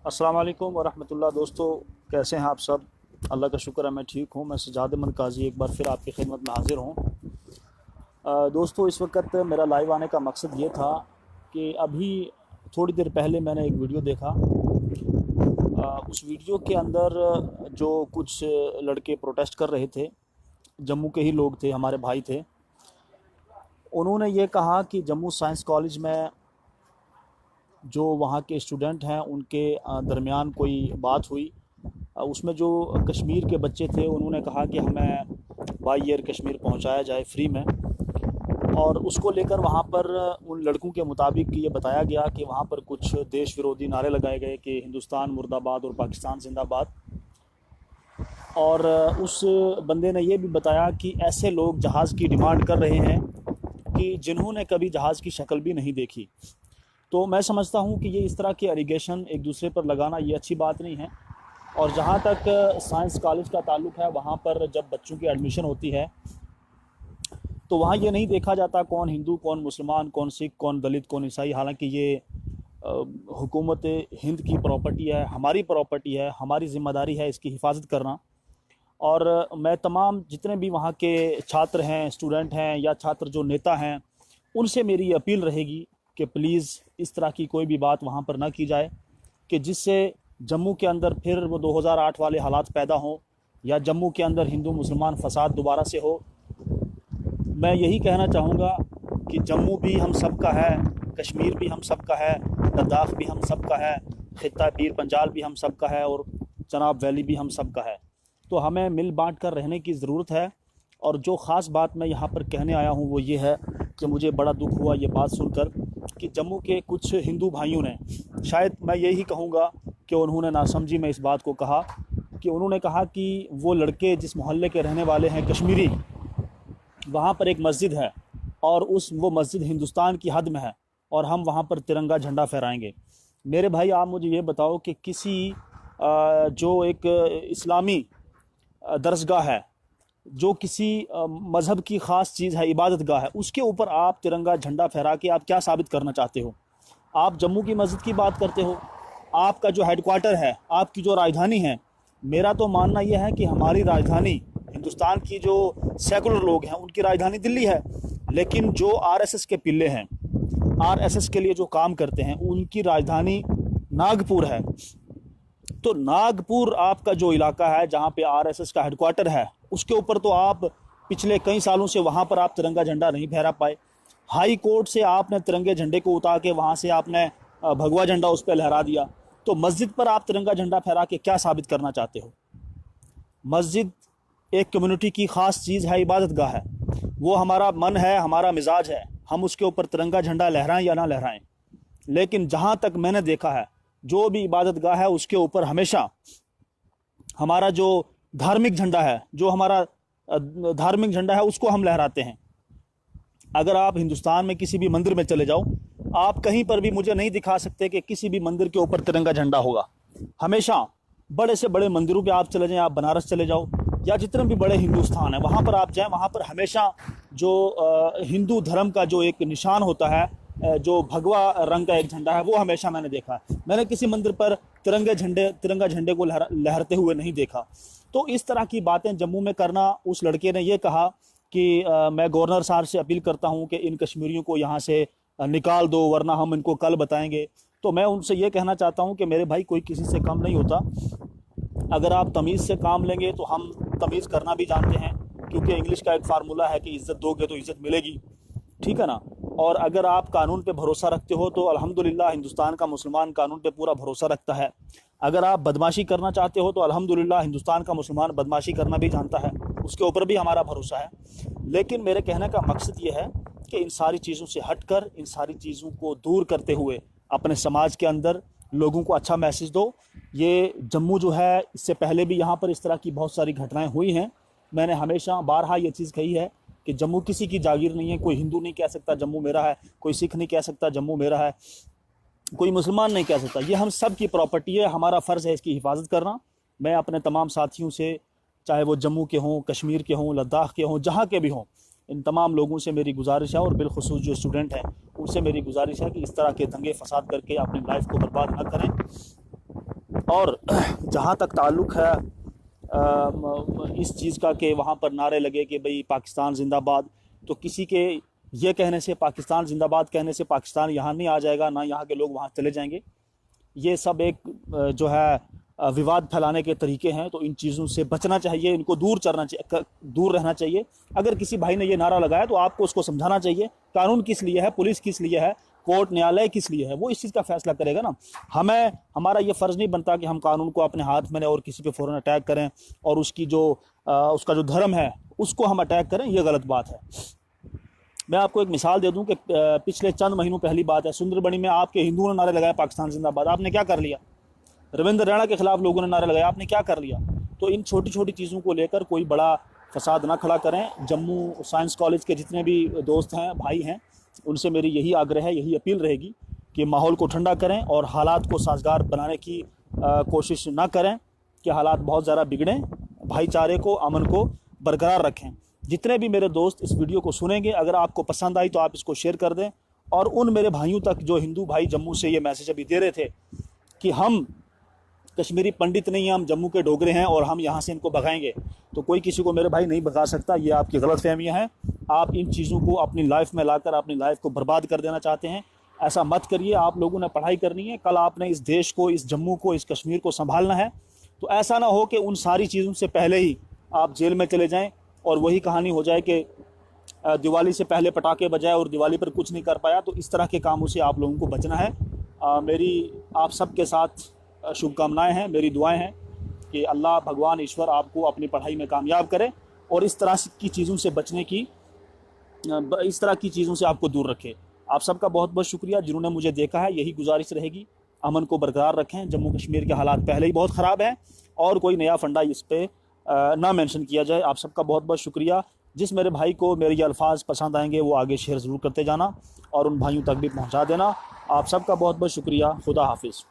अस्सलाम वालेकुम वरहमतुल्लाह। दोस्तों, कैसे हैं आप सब? अल्लाह का शुक्र है, मैं ठीक हूँ। मैं सजाद अहमद काजी एक बार फिर आपकी खिदमत में हाज़िर हूँ। दोस्तों, इस वक्त मेरा लाइव आने का मकसद ये था कि अभी थोड़ी देर पहले मैंने एक वीडियो देखा। उस वीडियो के अंदर जो कुछ लड़के प्रोटेस्ट कर रहे थे, जम्मू के ही लोग थे, हमारे भाई थे। उन्होंने ये कहा कि जम्मू साइंस कॉलेज में जो वहाँ के स्टूडेंट हैं उनके दरमियान कोई बात हुई। उसमें जो कश्मीर के बच्चे थे उन्होंने कहा कि हमें बाई एयर कश्मीर पहुँचाया जाए फ्री में, और उसको लेकर वहाँ पर उन लड़कों के मुताबिक ये बताया गया कि वहाँ पर कुछ देश विरोधी नारे लगाए गए कि हिंदुस्तान मुर्दाबाद और पाकिस्तान जिंदाबाद। और उस बंदे ने ये भी बताया कि ऐसे लोग जहाज़ की डिमांड कर रहे हैं कि जिन्होंने कभी जहाज़ की शक्ल भी नहीं देखी। तो मैं समझता हूँ कि ये इस तरह के एलिगेशन एक दूसरे पर लगाना ये अच्छी बात नहीं है। और जहाँ तक साइंस कॉलेज का ताल्लुक़ है, वहाँ पर जब बच्चों की एडमिशन होती है तो वहाँ ये नहीं देखा जाता कौन हिंदू, कौन मुसलमान, कौन सिख, कौन दलित, कौन ईसाई। हालांकि ये हुकूमत हिंद की प्रॉपर्टी है, हमारी प्रॉपर्टी है, हमारी ज़िम्मेदारी है इसकी हिफाजत करना। और मैं तमाम जितने भी वहाँ के छात्र हैं, स्टूडेंट हैं, या छात्र जो नेता हैं, उनसे मेरी अपील रहेगी कि प्लीज़ इस तरह की कोई भी बात वहाँ पर ना की जाए कि जिससे जम्मू के अंदर फिर वो 2008 वाले हालात पैदा हों, या जम्मू के अंदर हिंदू मुसलमान फसाद दोबारा से हो। मैं यही कहना चाहूँगा कि जम्मू भी हम सब का है, कश्मीर भी हम सब का है, लद्दाख भी हम सब का है, खित्ता पीर पंजाल भी हम सब का है, और चनाब वैली भी हम सब का है। तो हमें मिल बांट कर रहने की ज़रूरत है। और जो ख़ास बात मैं यहाँ पर कहने आया हूँ वो ये है कि मुझे बड़ा दुख हुआ ये बात सुनकर कि जम्मू के कुछ हिंदू भाइयों ने, शायद मैं यही कहूँगा कि उन्होंने नासमझी में इस बात को कहा, कि उन्होंने कहा कि वो लड़के जिस मोहल्ले के रहने वाले हैं कश्मीरी, वहाँ पर एक मस्जिद है और वो मस्जिद हिंदुस्तान की हद में है, और हम वहाँ पर तिरंगा झंडा फहराएंगे। मेरे भाई, आप मुझे ये बताओ कि किसी जो एक इस्लामी दरसगाह है, जो किसी मज़हब की ख़ास चीज़ है, इबादत गाह है, उसके ऊपर आप तिरंगा झंडा फहरा के आप क्या साबित करना चाहते हो? आप जम्मू की मस्जिद की बात करते हो, आपका जो हेडक्वार्टर है, आपकी जो राजधानी है। मेरा तो मानना यह है कि हमारी राजधानी, हिंदुस्तान की जो सेकुलर लोग हैं उनकी राजधानी दिल्ली है, लेकिन जो आरएसएस के पिल्ले हैं, आरएसएस के लिए जो काम करते हैं, उनकी राजधानी नागपुर है। तो नागपुर आपका जो इलाका है जहाँ पे आरएसएस का हेडक्वार्टर है, उसके ऊपर तो आप पिछले कई सालों से वहाँ पर आप तिरंगा झंडा नहीं फहरा पाए। हाई कोर्ट से आपने तिरंगे झंडे को उतार के वहाँ से आपने भगवा झंडा उस पर लहरा दिया। तो मस्जिद पर आप तिरंगा झंडा फहरा के क्या साबित करना चाहते हो? मस्जिद एक कम्युनिटी की ख़ास चीज़ है, इबादत गाह है, वो हमारा मन है, हमारा मिजाज है, हम उसके ऊपर तिरंगा झंडा लहराएं या ना लहराएं। लेकिन जहाँ तक मैंने देखा है, जो भी इबादत गाह है उसके ऊपर हमेशा हमारा जो धार्मिक झंडा है, जो हमारा धार्मिक झंडा है, उसको हम लहराते हैं। अगर आप हिंदुस्तान में किसी भी मंदिर में चले जाओ, आप कहीं पर भी मुझे नहीं दिखा सकते कि किसी भी मंदिर के ऊपर तिरंगा झंडा होगा। हमेशा बड़े से बड़े मंदिरों पे आप चले जाएं, आप बनारस चले जाओ या जितने भी बड़े हिंदुस्तान है वहाँ पर आप जाएं, वहाँ पर हमेशा जो हिंदू धर्म का जो एक निशान होता है, जो भगवा रंग का एक झंडा है, वो हमेशा मैंने देखा है। मैंने किसी मंदिर पर तिरंगा झंडे को लहरते हुए नहीं देखा। तो इस तरह की बातें जम्मू में करना, उस लड़के ने ये कहा कि मैं गवर्नर साहब से अपील करता हूँ कि इन कश्मीरियों को यहाँ से निकाल दो, वरना हम इनको कल बताएंगे। तो मैं उनसे ये कहना चाहता हूँ कि मेरे भाई, कोई किसी से कम नहीं होता। अगर आप तमीज़ से काम लेंगे तो हम तमीज़ करना भी जानते हैं, क्योंकि इंग्लिश का एक फार्मूला है कि इज़्ज़त दोगे तो इज़्ज़त मिलेगी, ठीक है ना। और अगर आप कानून पे भरोसा रखते हो तो अल्हम्दुलिल्लाह हिंदुस्तान का मुसलमान कानून पे पूरा भरोसा रखता है। अगर आप बदमाशी करना चाहते हो तो अल्हम्दुलिल्लाह हिंदुस्तान का मुसलमान बदमाशी करना भी जानता है, उसके ऊपर भी हमारा भरोसा है। लेकिन मेरे कहने का मकसद ये है कि इन सारी चीज़ों से हटकर, इन सारी चीज़ों को दूर करते हुए अपने समाज के अंदर लोगों को अच्छा मैसेज दो। ये जम्मू जो है, इससे पहले भी यहाँ पर इस तरह की बहुत सारी घटनाएं हुई हैं। मैंने हमेशा बारहा ये चीज़ कही है कि जम्मू किसी की जागीर नहीं है। कोई हिंदू नहीं कह सकता जम्मू मेरा है, कोई सिख नहीं कह सकता जम्मू मेरा है, कोई मुसलमान नहीं कह सकता। ये हम सब की प्रॉपर्टी है, हमारा फ़र्ज़ है इसकी हिफाजत करना। मैं अपने तमाम साथियों से, चाहे वो जम्मू के हों, कश्मीर के हों, लद्दाख के हों, जहाँ के भी हों, इन तमाम लोगों से मेरी गुजारिश है, और बिलखुसूस जो स्टूडेंट हैं उनसे मेरी गुजारिश है कि इस तरह के दंगे फसाद करके अपनी लाइफ को बर्बाद ना करें। और जहाँ तक ताल्लुक़ है इस चीज़ का कि वहाँ पर नारे लगे कि भाई पाकिस्तान जिंदाबाद, तो किसी के ये कहने से, पाकिस्तान जिंदाबाद कहने से पाकिस्तान यहाँ नहीं आ जाएगा, ना यहाँ के लोग वहाँ चले जाएंगे। ये सब एक जो है विवाद फैलाने के तरीके हैं। तो इन चीज़ों से बचना चाहिए, इनको दूर रहना चाहिए। अगर किसी भाई ने ये नारा लगाया तो आपको उसको समझाना चाहिए कानून किस लिए है, पुलिस किस लिए है, कोर्ट न्यायालय किस लिए है, वो इस चीज़ का फैसला करेगा ना। हमारा ये फ़र्ज़ नहीं बनता कि हम कानून को अपने हाथ में लें और किसी पे फ़ौरन अटैक करें और उसका जो धर्म है उसको हम अटैक करें, ये गलत बात है। मैं आपको एक मिसाल दे दूं कि पिछले चंद महीनों पहली बात है, सुंदरबनी में आपके हिंदुओं ने नारे लगाए पाकिस्तान जिंदाबाद, आपने क्या कर लिया? रविंद्र रैना के खिलाफ लोगों ने नारे लगाए, आपने क्या कर लिया? तो इन छोटी छोटी चीज़ों को लेकर कोई बड़ा फसाद ना खड़ा करें। जम्मू साइंस कॉलेज के जितने भी दोस्त हैं, भाई हैं, उनसे मेरी यही आग्रह है, यही अपील रहेगी कि माहौल को ठंडा करें और हालात को साजगार बनाने की कोशिश ना करें कि हालात बहुत ज़्यादा बिगड़ें। भाईचारे को, अमन को बरकरार रखें। जितने भी मेरे दोस्त इस वीडियो को सुनेंगे, अगर आपको पसंद आई तो आप इसको शेयर कर दें। और उन मेरे भाइयों तक जो हिंदू भाई जम्मू से ये मैसेज अभी दे रहे थे कि हम कश्मीरी पंडित नहीं हैं, हम जम्मू के डोगरे हैं और हम यहाँ से इनको भगाएंगे, तो कोई किसी को मेरे भाई नहीं भगा सकता। ये आपकी गलतफहमियाँ हैं। आप इन चीज़ों को अपनी लाइफ में लाकर अपनी लाइफ को बर्बाद कर देना चाहते हैं, ऐसा मत करिए। आप लोगों ने पढ़ाई करनी है, कल आपने इस देश को, इस जम्मू को, इस कश्मीर को संभालना है। तो ऐसा ना हो कि उन सारी चीज़ों से पहले ही आप जेल में चले जाएँ और वही कहानी हो जाए कि दिवाली से पहले पटाखे बजाए और दिवाली पर कुछ नहीं कर पाया। तो इस तरह के कामों से आप लोगों को बचना है। मेरी आप सबके साथ शुभकामनाएं हैं, मेरी दुआएं हैं कि अल्लाह भगवान ईश्वर आपको अपनी पढ़ाई में कामयाब करे और इस तरह की चीज़ों से बचने की, इस तरह की चीज़ों से आपको दूर रखे। आप सबका बहुत बहुत शुक्रिया जिन्होंने मुझे देखा है। यही गुजारिश रहेगी, अमन को बरकरार रखें। जम्मू कश्मीर के हालात पहले ही बहुत ख़राब हैं और कोई नया फंडा इस पर ना मेंशन किया जाए। आप सबका बहुत बहुत शुक्रिया। जिस मेरे भाई को मेरे ये अल्फाज पसंद आएंगे वो आगे शेयर ज़रूर करते जाना और उन भाइयों तक भी पहुंचा देना। आप सबका बहुत बहुत शुक्रिया। खुदा हाफिज़।